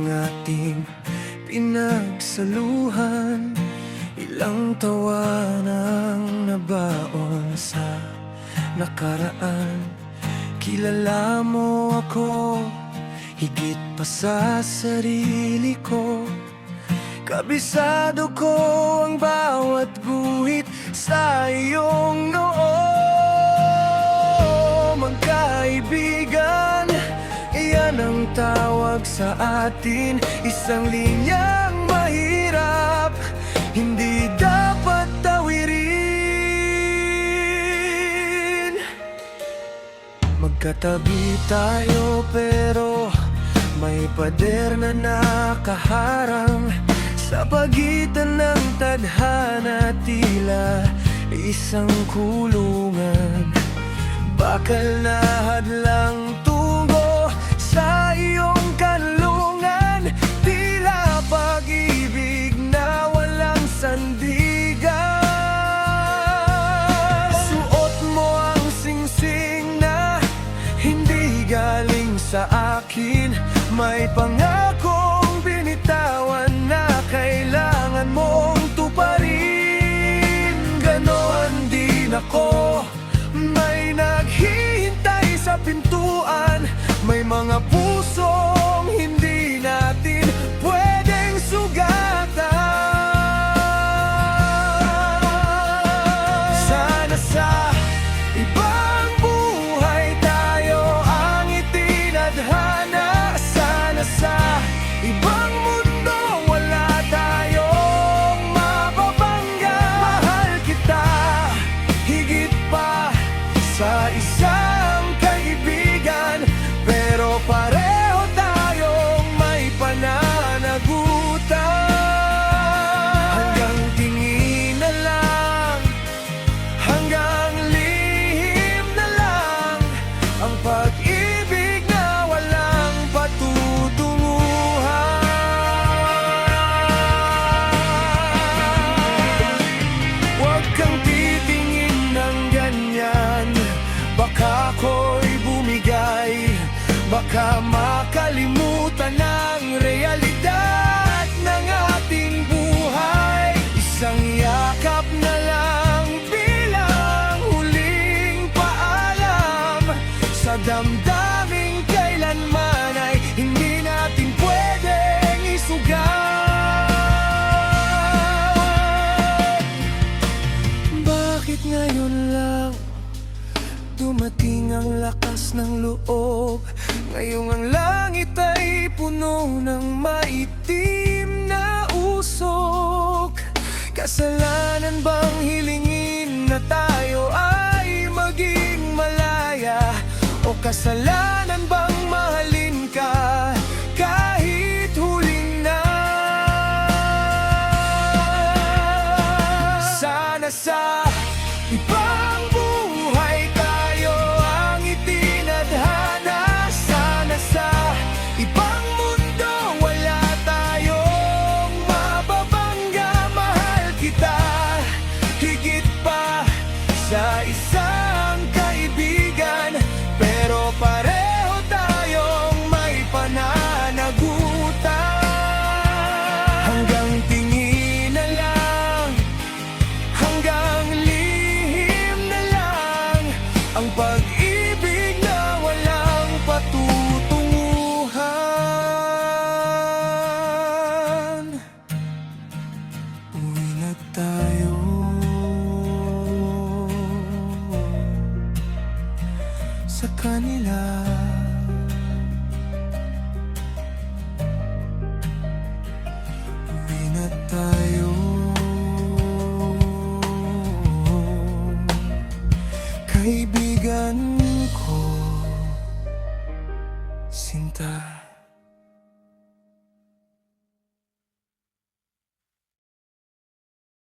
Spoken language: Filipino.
ating pinagsaluhan. Ilang tawanang nabaon sa nakaraan. Kilala mo ako higit pa sa sarili ko. Kabisado ko ang bawat guhit sa iyong noo. Magkaibigan, iyan ang tawag sa atin. Isang linyang mahirap, hindi dapat tawirin. Magkatabi tayo pero may pader na nakaharang. Sa pagitan ng tadhana, tila isang kulungan. Bakal na hadlang tungo sa iyong kanlungan. Tila pag-ibig na walang sandigan. Suot mo ang singsing na hindi galing sa akin. May pangakong binitawan na kailangan mong tuparin. Ganon din ako, may naghihintay sa pintuan. May mga pusong hindi natin pwedeng sugatan. Sana sa ibang buhay tayo ang itinadhana. Sana sa ibang mundo wala tayong mababangga. Mahal kita higit pa sa isang kaibigan, pero pareho tayong may pananagutan. Hanggang tingin na lang, hanggang lihim na lang, ang pag-ibig na walang patutunguhan. Huwag kang titingin ng ganyan, baka ako'y bumigay. Baka makalimutan ang realidad ng ating buhay. Isang yakap na lang bilang huling paalam. Sa damdaming kailanman ay hindi natin pwedeng isugat. Bakit ngayon lang dumating ang lakas ng loob? Ngayong ang langit ay puno ng maitim na usok. Kasalanan bang hilingin na tayo ay maging malaya? O kasalanan bang